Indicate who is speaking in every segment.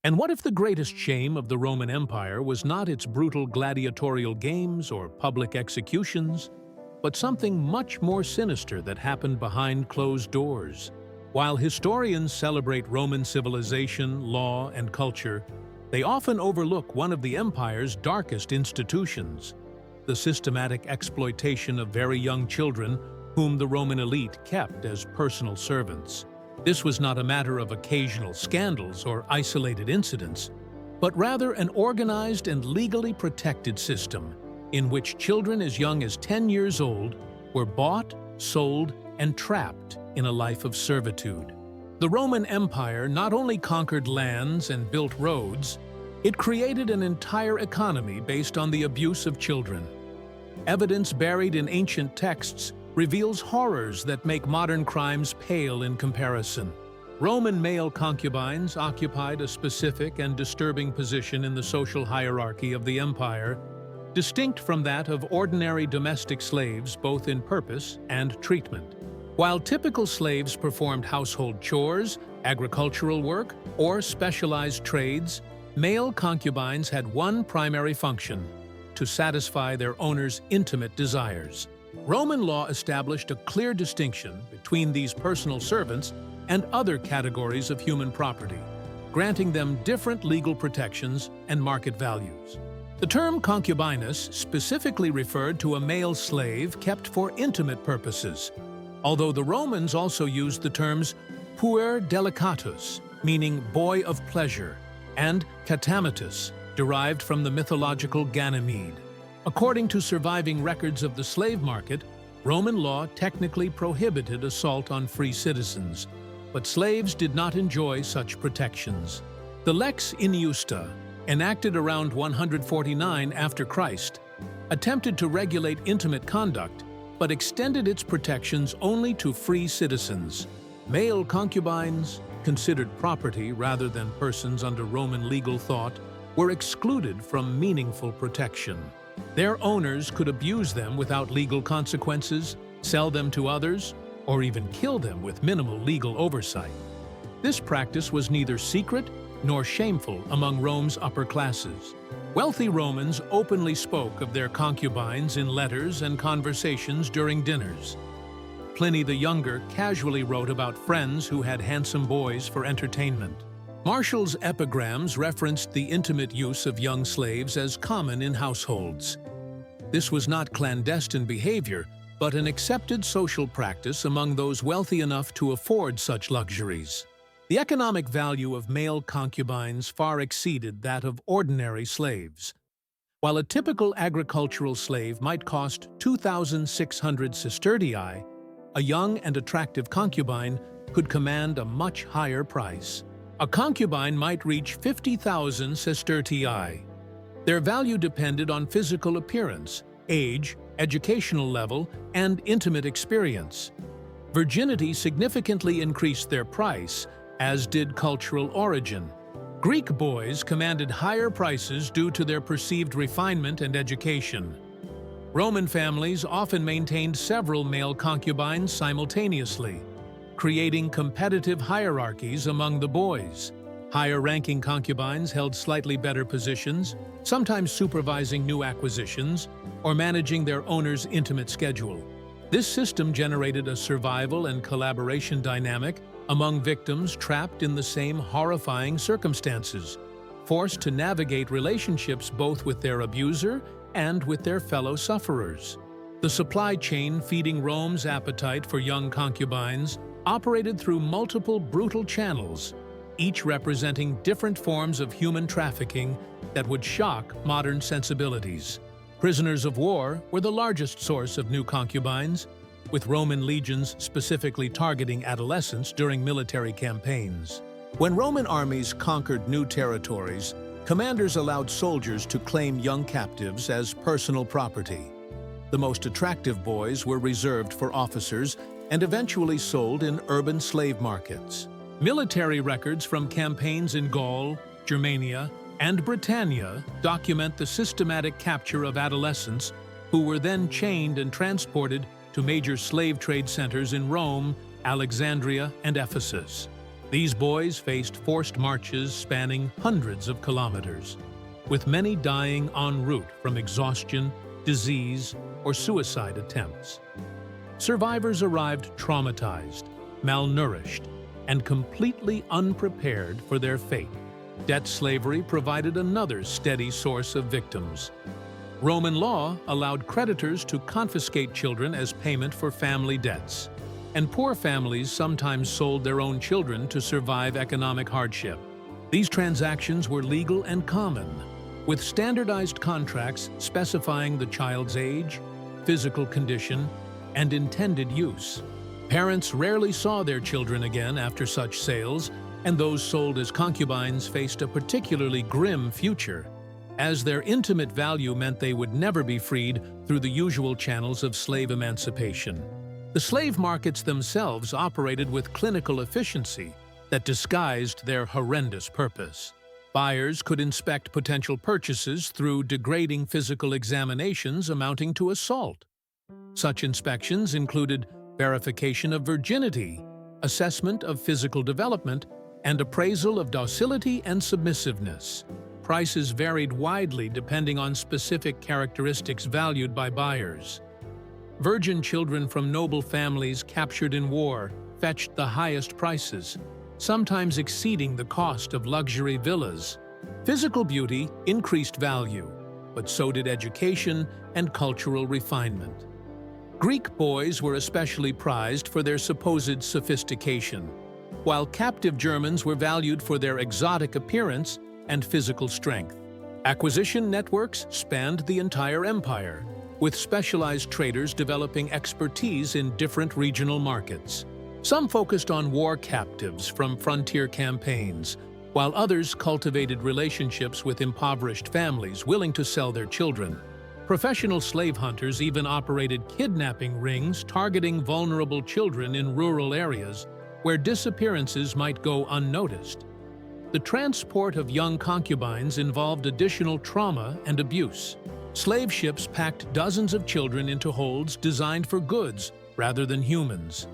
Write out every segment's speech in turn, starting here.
Speaker 1: And what if the greatest shame of the Roman Empire was not its brutal gladiatorial games or public executions, but something much more sinister that happened behind closed doors? While historians celebrate Roman civilization, law, and culture, they often overlook one of the empire's darkest institutions: the systematic exploitation of very young children whom the Roman elite kept as personal servants. This was not a matter of occasional scandals or isolated incidents, but rather an organized and legally protected system in which children as young as 10 years old were bought, sold, and trapped in a life of servitude. The Roman Empire not only conquered lands and built roads, it created an entire economy based on the abuse of children. Evidence buried in ancient texts reveals horrors that make modern crimes pale in comparison. Roman male concubines occupied a specific and disturbing position in the social hierarchy of the empire, distinct from that of ordinary domestic slaves both in purpose and treatment. While typical slaves performed household chores, agricultural work, or specialized trades, male concubines had one primary function: to satisfy their owner's intimate desires. Roman law established a clear distinction between these personal servants and other categories of human property, granting them different legal protections and market values. The term concubinus specifically referred to a male slave kept for intimate purposes, although the Romans also used the terms puer delicatus, meaning boy of pleasure, and catamitus, derived from the mythological Ganymede. According to surviving records of the slave market, Roman law technically prohibited assault on free citizens, but slaves did not enjoy such protections. The Lex Injusta, enacted around 149 after Christ, attempted to regulate intimate conduct, but extended its protections only to free citizens. Male concubines, considered property rather than persons under Roman legal thought, were excluded from meaningful protection. Their owners could abuse them without legal consequences, sell them to others, or even kill them with minimal legal oversight. This practice was neither secret nor shameful among Rome's upper classes. Wealthy Romans openly spoke of their concubines in letters and conversations during dinners. Pliny the Younger casually wrote about friends who had handsome boys for entertainment. Martial's epigrams referenced the intimate use of young slaves as common in households. This was not clandestine behavior, but an accepted social practice among those wealthy enough to afford such luxuries. The economic value of male concubines far exceeded that of ordinary slaves. While a typical agricultural slave might cost 2,600 sestertii, a young and attractive concubine could command a much higher price. A concubine might reach 50,000 sestertii. Their value depended on physical appearance, age, educational level, and intimate experience. Virginity significantly increased their price, as did cultural origin. Greek boys commanded higher prices due to their perceived refinement and education. Roman families often maintained several male concubines simultaneously, creating competitive hierarchies among the boys. Higher-ranking concubines held slightly better positions, sometimes supervising new acquisitions or managing their owner's intimate schedule. This system generated a survival and collaboration dynamic among victims trapped in the same horrifying circumstances, forced to navigate relationships both with their abuser and with their fellow sufferers. The supply chain feeding Rome's appetite for young concubines operated through multiple brutal channels, each representing different forms of human trafficking that would shock modern sensibilities. Prisoners of war were the largest source of new concubines, with Roman legions specifically targeting adolescents during military campaigns. When Roman armies conquered new territories, commanders allowed soldiers to claim young captives as personal property. The most attractive boys were reserved for officers and eventually sold in urban slave markets. Military records from campaigns in Gaul, Germania, and Britannia document the systematic capture of adolescents who were then chained and transported to major slave trade centers in Rome, Alexandria, and Ephesus. These boys faced forced marches spanning hundreds of kilometers, with many dying en route from exhaustion, disease, or suicide attempts. Survivors arrived traumatized, malnourished, and completely unprepared for their fate. Debt slavery provided another steady source of victims. Roman law allowed creditors to confiscate children as payment for family debts, and poor families sometimes sold their own children to survive economic hardship. These transactions were legal and common, with standardized contracts specifying the child's age, physical condition, and intended use. Parents rarely saw their children again after such sales, and those sold as concubines faced a particularly grim future, as their intimate value meant they would never be freed through the usual channels of slave emancipation. The slave markets themselves operated with clinical efficiency that disguised their horrendous purpose. Buyers could inspect potential purchases through degrading physical examinations amounting to assault. Such inspections included verification of virginity, assessment of physical development, and appraisal of docility and submissiveness. Prices varied widely depending on specific characteristics valued by buyers. Virgin children from noble families captured in war fetched the highest prices, sometimes exceeding the cost of luxury villas. Physical beauty increased value, but so did education and cultural refinement. Greek boys were especially prized for their supposed sophistication, while captive Germans were valued for their exotic appearance and physical strength. Acquisition networks spanned the entire empire, with specialized traders developing expertise in different regional markets. Some focused on war captives from frontier campaigns, while others cultivated relationships with impoverished families willing to sell their children. Professional slave hunters even operated kidnapping rings targeting vulnerable children in rural areas where disappearances might go unnoticed. The transport of young concubines involved additional trauma and abuse. Slave ships packed dozens of children into holds designed for goods rather than humans.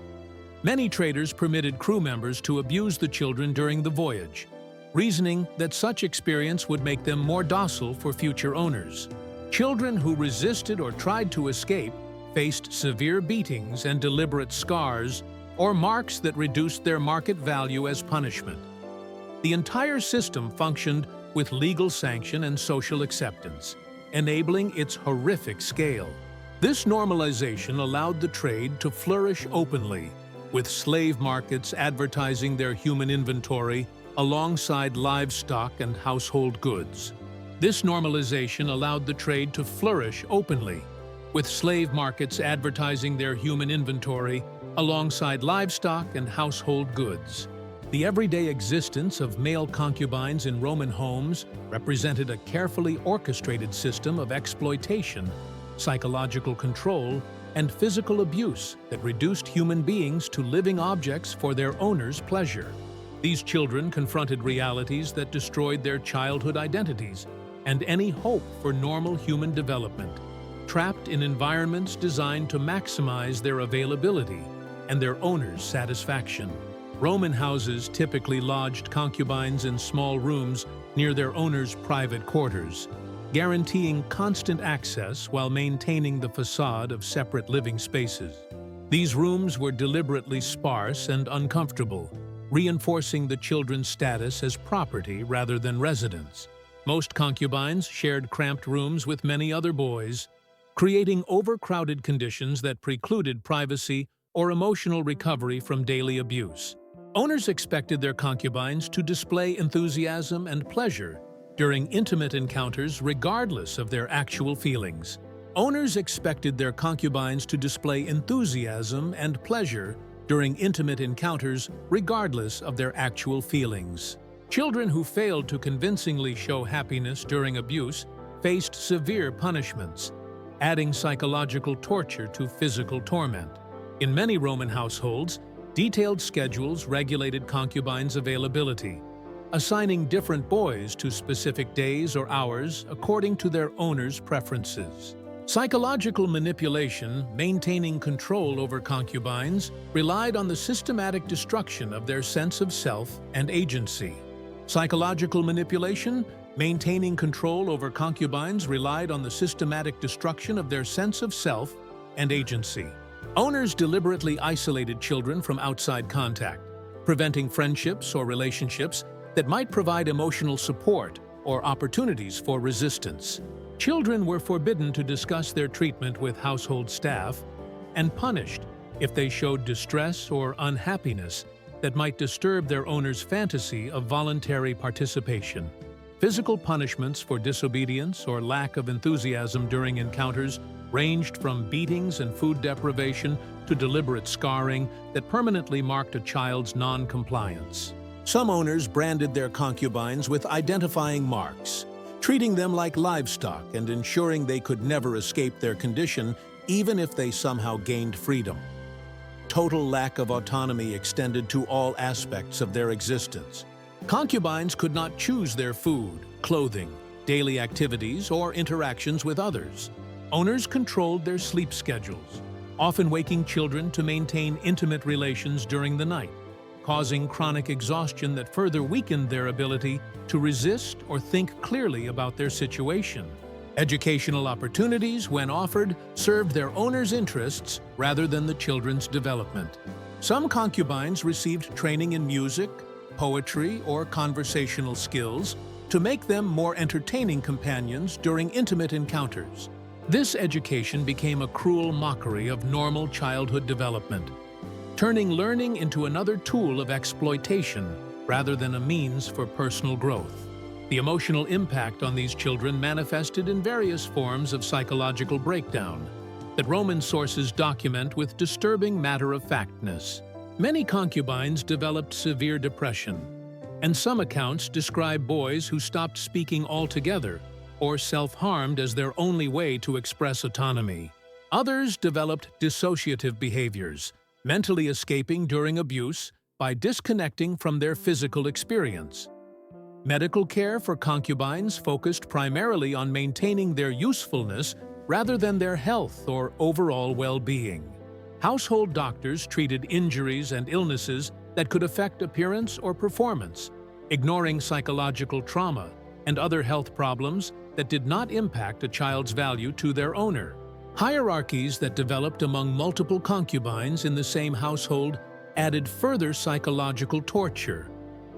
Speaker 1: Many traders permitted crew members to abuse the children during the voyage, reasoning that such experience would make them more docile for future owners. Children who resisted or tried to escape faced severe beatings and deliberate scars or marks that reduced their market value as punishment. The entire system functioned with legal sanction and social acceptance, enabling its horrific scale. This normalization allowed the trade to flourish openly, with slave markets advertising their human inventory alongside livestock and household goods. This normalization allowed the trade to flourish openly, with slave markets advertising their human inventory alongside livestock and household goods. The everyday existence of male concubines in Roman homes represented a carefully orchestrated system of exploitation, psychological control, and physical abuse that reduced human beings to living objects for their owners' pleasure. These children confronted realities that destroyed their childhood identities and any hope for normal human development, trapped in environments designed to maximize their availability and their owners' satisfaction. Roman houses typically lodged concubines in small rooms near their owners' private quarters, guaranteeing constant access while maintaining the facade of separate living spaces. These rooms were deliberately sparse and uncomfortable, reinforcing the children's status as property rather than residence. Most concubines shared cramped rooms with many other boys, creating overcrowded conditions that precluded privacy or emotional recovery from daily abuse. Owners expected their concubines to display enthusiasm and pleasure during intimate encounters regardless of their actual feelings. Owners expected their concubines to display enthusiasm and pleasure during intimate encounters regardless of their actual feelings. Children who failed to convincingly show happiness during abuse faced severe punishments, adding psychological torture to physical torment. In many Roman households, detailed schedules regulated concubines' availability, assigning different boys to specific days or hours according to their owners' preferences. Psychological manipulation, maintaining control over concubines, relied on the systematic destruction of their sense of self and agency. Psychological manipulation, maintaining control over concubines, relied on the systematic destruction of their sense of self and agency. Owners deliberately isolated children from outside contact, preventing friendships or relationships that might provide emotional support or opportunities for resistance. Children were forbidden to discuss their treatment with household staff and punished if they showed distress or unhappiness that might disturb their owner's fantasy of voluntary participation. Physical punishments for disobedience or lack of enthusiasm during encounters ranged from beatings and food deprivation to deliberate scarring that permanently marked a child's non-compliance. Some owners branded their concubines with identifying marks, treating them like livestock and ensuring they could never escape their condition even if they somehow gained freedom. Total lack of autonomy extended to all aspects of their existence. Concubines could not choose their food, clothing, daily activities, or interactions with others. Owners controlled their sleep schedules, often waking children to maintain intimate relations during the night, causing chronic exhaustion that further weakened their ability to resist or think clearly about their situation. Educational opportunities, when offered, served their owners' interests rather than the children's development. Some concubines received training in music, poetry, or conversational skills to make them more entertaining companions during intimate encounters. This education became a cruel mockery of normal childhood development, turning learning into another tool of exploitation rather than a means for personal growth. The emotional impact on these children manifested in various forms of psychological breakdown that Roman sources document with disturbing matter-of-factness. Many concubines developed severe depression, and some accounts describe boys who stopped speaking altogether or self-harmed as their only way to express autonomy. Others developed dissociative behaviors, mentally escaping during abuse by disconnecting from their physical experience. Medical care for concubines focused primarily on maintaining their usefulness rather than their health or overall well-being. Household doctors treated injuries and illnesses that could affect appearance or performance, ignoring psychological trauma and other health problems that did not impact a child's value to their owner. Hierarchies that developed among multiple concubines in the same household added further psychological torture,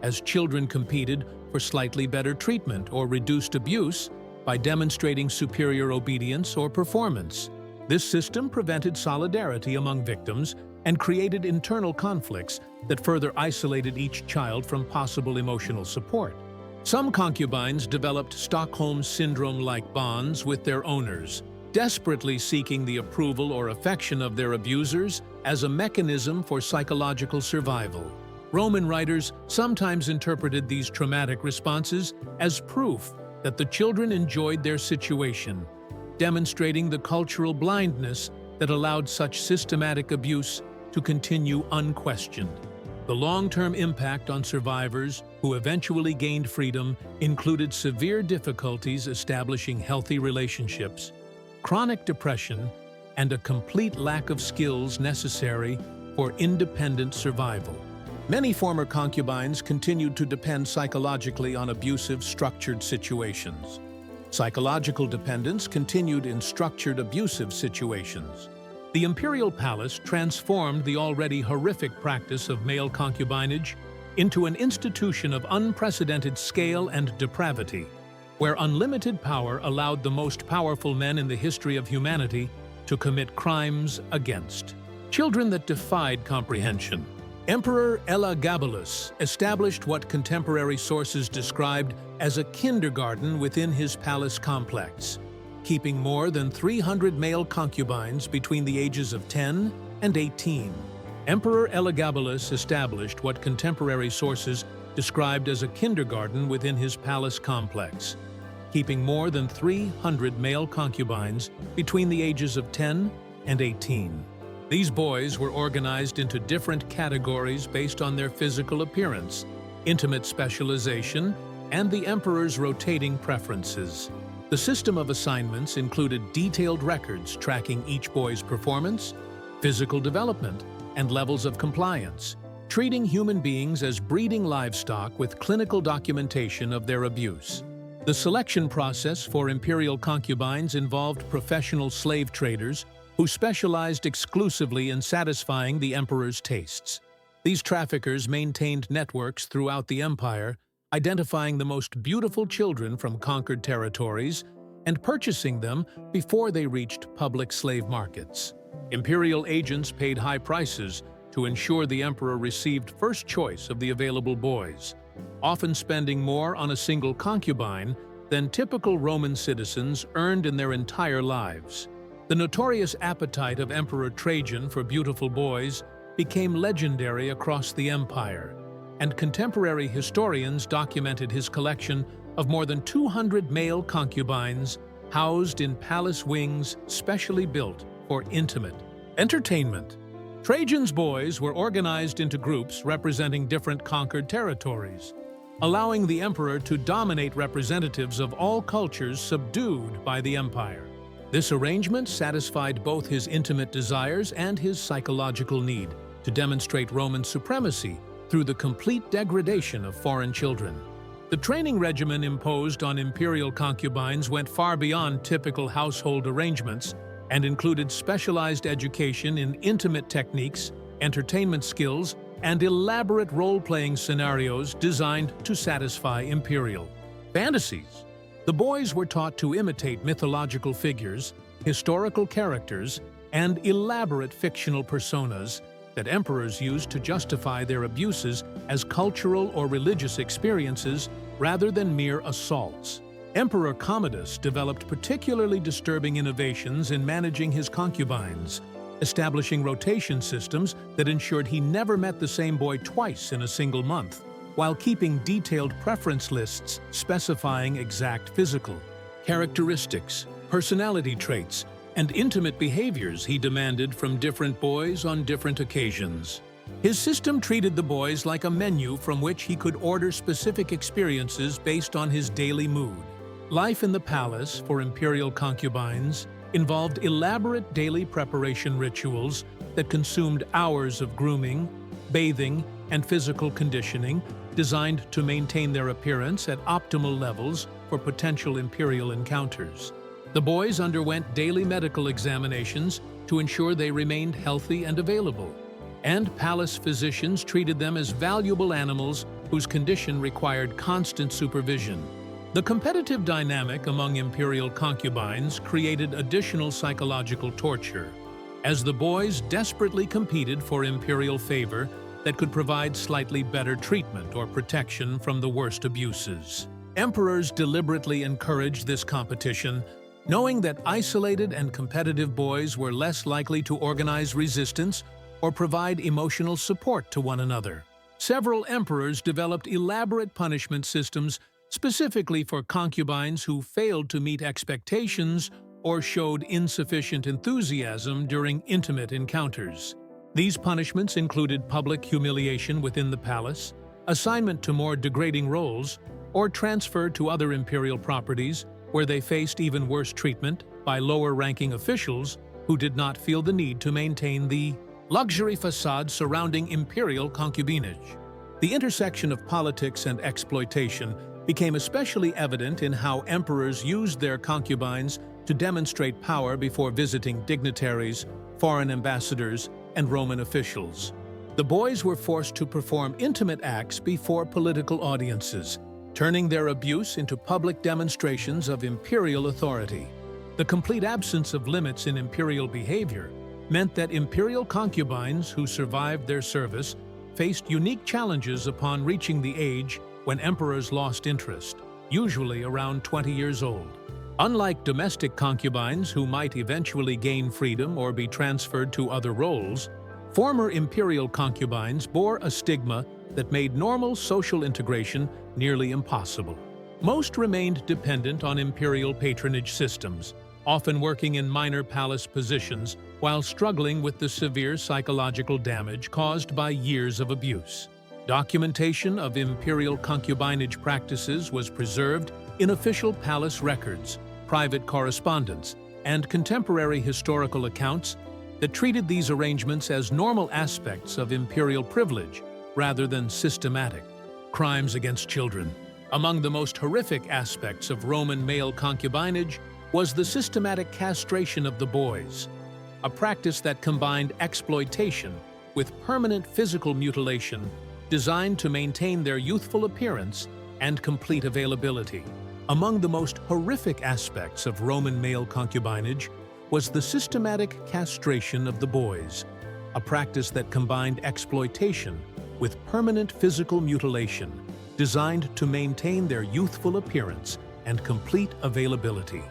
Speaker 1: as children competed for slightly better treatment or reduced abuse by demonstrating superior obedience or performance. This system prevented solidarity among victims and created internal conflicts that further isolated each child from possible emotional support. Some concubines developed Stockholm Syndrome-like bonds with their owners, desperately seeking the approval or affection of their abusers as a mechanism for psychological survival. Roman writers sometimes interpreted these traumatic responses as proof that the children enjoyed their situation, demonstrating the cultural blindness that allowed such systematic abuse to continue unquestioned. The long-term impact on survivors who eventually gained freedom included severe difficulties establishing healthy relationships, chronic depression, and a complete lack of skills necessary for independent survival. Many former concubines continued to depend psychologically on abusive, structured situations. Psychological dependence continued in structured, abusive situations. The Imperial Palace transformed the already horrific practice of male concubinage into an institution of unprecedented scale and depravity, where unlimited power allowed the most powerful men in the history of humanity to commit crimes against children that defied comprehension. Emperor Elagabalus established what contemporary sources described as a kindergarten within his palace complex, keeping more than 300 male concubines between the ages of 10 and 18. Emperor Elagabalus established what contemporary sources described as a kindergarten within his palace complex, keeping more than 300 male concubines between the ages of 10 and 18. These boys were organized into different categories based on their physical appearance, intimate specialization, and the emperor's rotating preferences. The system of assignments included detailed records tracking each boy's performance, physical development, and levels of compliance, treating human beings as breeding livestock with clinical documentation of their abuse. The selection process for imperial concubines involved professional slave traders who specialized exclusively in satisfying the emperor's tastes. These traffickers maintained networks throughout the empire, identifying the most beautiful children from conquered territories and purchasing them before they reached public slave markets. Imperial agents paid high prices to ensure the emperor received first choice of the available boys, often spending more on a single concubine than typical Roman citizens earned in their entire lives. The notorious appetite of Emperor Trajan for beautiful boys became legendary across the empire, and contemporary historians documented his collection of more than 200 male concubines housed in palace wings specially built for intimate entertainment. Trajan's boys were organized into groups representing different conquered territories, allowing the emperor to dominate representatives of all cultures subdued by the empire. This arrangement satisfied both his intimate desires and his psychological need to demonstrate Roman supremacy through the complete degradation of foreign children. The training regimen imposed on imperial concubines went far beyond typical household arrangements and included specialized education in intimate techniques, entertainment skills, and elaborate role-playing scenarios designed to satisfy imperial fantasies. The boys were taught to imitate mythological figures, historical characters, and elaborate fictional personas that emperors used to justify their abuses as cultural or religious experiences rather than mere assaults. Emperor Commodus developed particularly disturbing innovations in managing his concubines, establishing rotation systems that ensured he never met the same boy twice in a single month, while keeping detailed preference lists specifying exact physical characteristics, personality traits, and intimate behaviors he demanded from different boys on different occasions. His system treated the boys like a menu from which he could order specific experiences based on his daily mood. Life in the palace for imperial concubines involved elaborate daily preparation rituals that consumed hours of grooming, bathing, and physical conditioning designed to maintain their appearance at optimal levels for potential imperial encounters. The boys underwent daily medical examinations to ensure they remained healthy and available, and palace physicians treated them as valuable animals whose condition required constant supervision. The competitive dynamic among imperial concubines created additional psychological torture, as the boys desperately competed for imperial favor that could provide slightly better treatment or protection from the worst abuses. Emperors deliberately encouraged this competition, knowing that isolated and competitive boys were less likely to organize resistance or provide emotional support to one another. Several emperors developed elaborate punishment systems specifically for concubines who failed to meet expectations or showed insufficient enthusiasm during intimate encounters. These punishments included public humiliation within the palace, assignment to more degrading roles, or transfer to other imperial properties where they faced even worse treatment by lower-ranking officials who did not feel the need to maintain the luxury facade surrounding imperial concubinage. The intersection of politics and exploitation became especially evident in how emperors used their concubines to demonstrate power before visiting dignitaries, foreign ambassadors, and Roman officials. The boys were forced to perform intimate acts before political audiences, turning their abuse into public demonstrations of imperial authority. The complete absence of limits in imperial behavior meant that imperial concubines who survived their service faced unique challenges upon reaching the age when emperors lost interest, usually around 20 years old. Unlike domestic concubines who might eventually gain freedom or be transferred to other roles, former imperial concubines bore a stigma that made normal social integration nearly impossible. Most remained dependent on imperial patronage systems, often working in minor palace positions while struggling with the severe psychological damage caused by years of abuse. Documentation of imperial concubinage practices was preserved in official palace records, private correspondence, and contemporary historical accounts that treated these arrangements as normal aspects of imperial privilege rather than systematic crimes against children. Among the most horrific aspects of Roman male concubinage was the systematic castration of the boys, a practice that combined exploitation with permanent physical mutilation designed to maintain their youthful appearance and complete availability. Among the most horrific aspects of Roman male concubinage was the systematic castration of the boys, a practice that combined exploitation with permanent physical mutilation designed to maintain their youthful appearance and complete availability.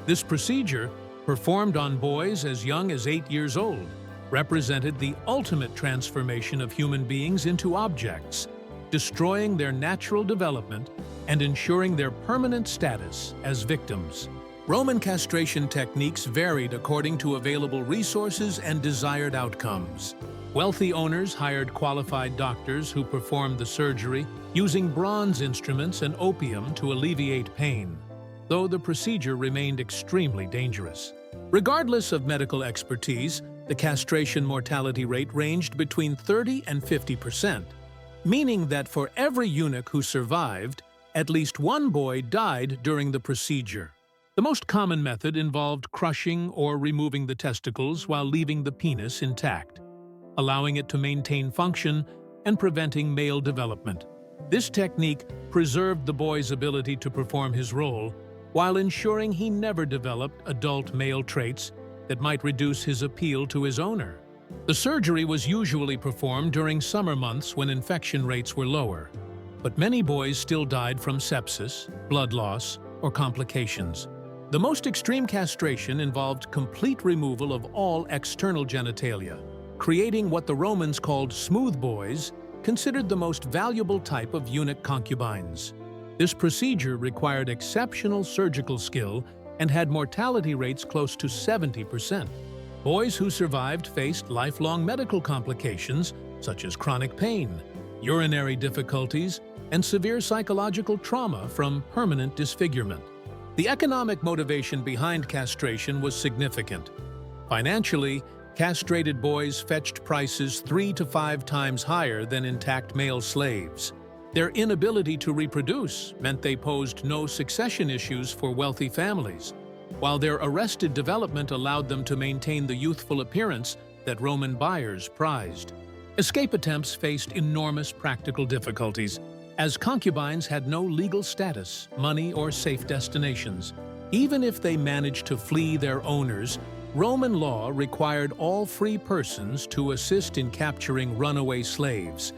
Speaker 1: This procedure, performed on boys as young as 8 years old, represented the ultimate transformation of human beings into objects, destroying their natural development and ensuring their permanent status as victims. Roman castration techniques varied according to available resources and desired outcomes. Wealthy owners hired qualified doctors who performed the surgery using bronze instruments and opium to alleviate pain, though the procedure remained extremely dangerous. Regardless of medical expertise, the castration mortality rate ranged between 30 and 50%, meaning that for every eunuch who survived, at least one boy died during the procedure. The most common method involved crushing or removing the testicles while leaving the penis intact, allowing it to maintain function and preventing male development. This technique preserved the boy's ability to perform his role while ensuring he never developed adult male traits that might reduce his appeal to his owner. The surgery was usually performed during summer months when infection rates were lower, but many boys still died from sepsis, blood loss, or complications. The most extreme castration involved complete removal of all external genitalia, creating what the Romans called smooth boys, considered the most valuable type of eunuch concubines. This procedure required exceptional surgical skill and had mortality rates close to 70%. Boys who survived faced lifelong medical complications such as chronic pain, urinary difficulties, and severe psychological trauma from permanent disfigurement. The economic motivation behind castration was significant. Financially, castrated boys fetched prices 3 to 5 times higher than intact male slaves. Their inability to reproduce meant they posed no succession issues for wealthy families, while their arrested development allowed them to maintain the youthful appearance that Roman buyers prized. Escape attempts faced enormous practical difficulties, as concubines had no legal status, money, or safe destinations. Even if they managed to flee their owners, Roman law required all free persons to assist in capturing runaway slaves,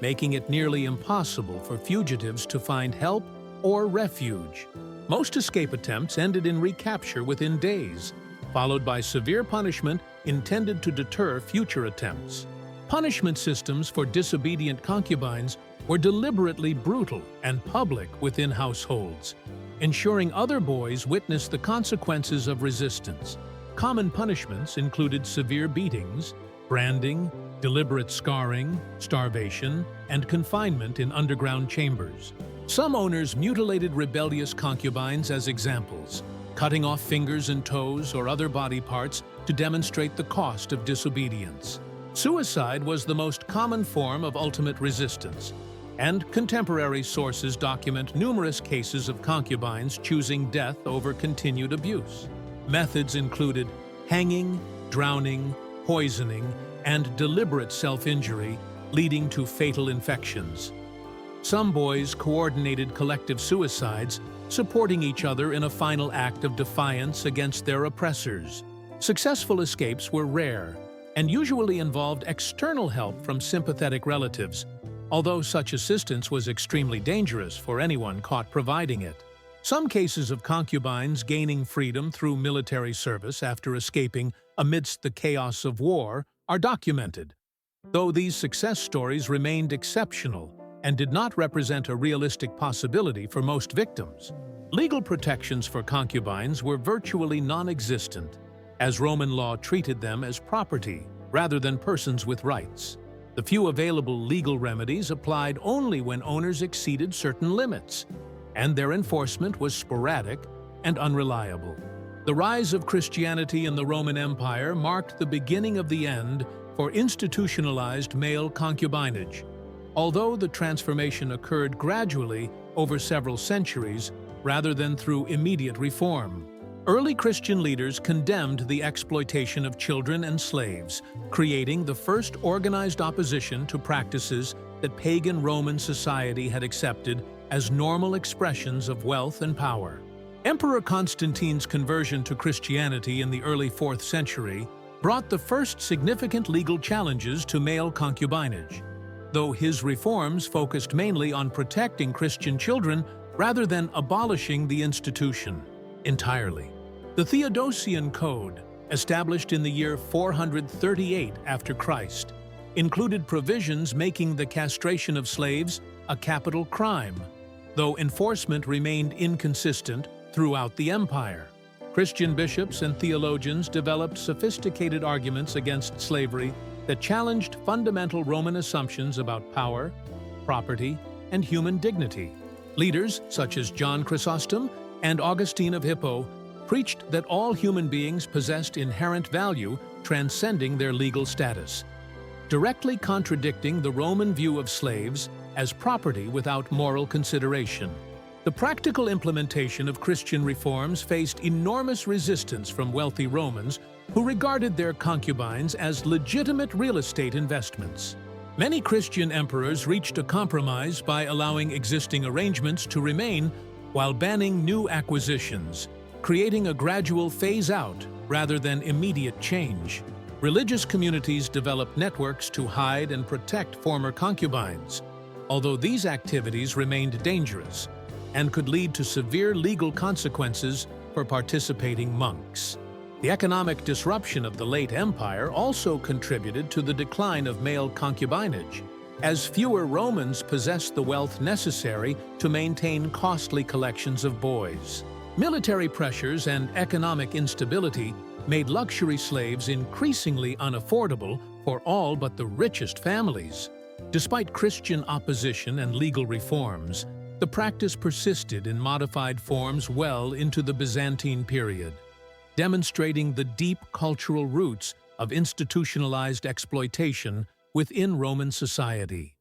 Speaker 1: making it nearly impossible for fugitives to find help or refuge. Most escape attempts ended in recapture within days, followed by severe punishment intended to deter future attempts. Punishment systems for disobedient concubines were deliberately brutal and public within households, ensuring other boys witnessed the consequences of resistance. Common punishments included severe beatings, branding, deliberate scarring, starvation, and confinement in underground chambers. Some owners mutilated rebellious concubines as examples, cutting off fingers and toes or other body parts to demonstrate the cost of disobedience. Suicide was the most common form of ultimate resistance, and contemporary sources document numerous cases of concubines choosing death over continued abuse. Methods included hanging, drowning, poisoning, and deliberate self-injury, leading to fatal infections. Some boys coordinated collective suicides, supporting each other in a final act of defiance against their oppressors. Successful escapes were rare, and usually involved external help from sympathetic relatives, although such assistance was extremely dangerous for anyone caught providing it. Some cases of concubines gaining freedom through military service after escaping amidst the chaos of war are documented, though these success stories remained exceptional and did not represent a realistic possibility for most victims. Legal protections for concubines were virtually non-existent, as Roman law treated them as property rather than persons with rights. The few available legal remedies applied only when owners exceeded certain limits, and their enforcement was sporadic and unreliable. The rise of Christianity in the Roman Empire marked the beginning of the end for institutionalized male concubinage. Although the transformation occurred gradually over several centuries rather than through immediate reform, early Christian leaders condemned the exploitation of children and slaves, creating the first organized opposition to practices that pagan Roman society had accepted as normal expressions of wealth and power. Emperor Constantine's conversion to Christianity in the early 4th century brought the first significant legal challenges to male concubinage, though his reforms focused mainly on protecting Christian children rather than abolishing the institution entirely. The Theodosian Code, established in the year 438 after Christ, included provisions making the castration of slaves a capital crime, though enforcement remained inconsistent throughout the empire. Christian bishops and theologians developed sophisticated arguments against slavery that challenged fundamental Roman assumptions about power, property, and human dignity. Leaders such as John Chrysostom and Augustine of Hippo preached that all human beings possessed inherent value transcending their legal status, directly contradicting the Roman view of slaves as property without moral consideration. The practical implementation of Christian reforms faced enormous resistance from wealthy Romans who regarded their concubines as legitimate real estate investments. Many Christian emperors reached a compromise by allowing existing arrangements to remain while banning new acquisitions, creating a gradual phase-out rather than immediate change. Religious communities developed networks to hide and protect former concubines, although these activities remained dangerous and could lead to severe legal consequences for participating monks. The economic disruption of the late empire also contributed to the decline of male concubinage, as fewer Romans possessed the wealth necessary to maintain costly collections of boys. Military pressures and economic instability made luxury slaves increasingly unaffordable for all but the richest families. Despite Christian opposition and legal reforms, the practice persisted in modified forms well into the Byzantine period, demonstrating the deep cultural roots of institutionalized exploitation within Roman society.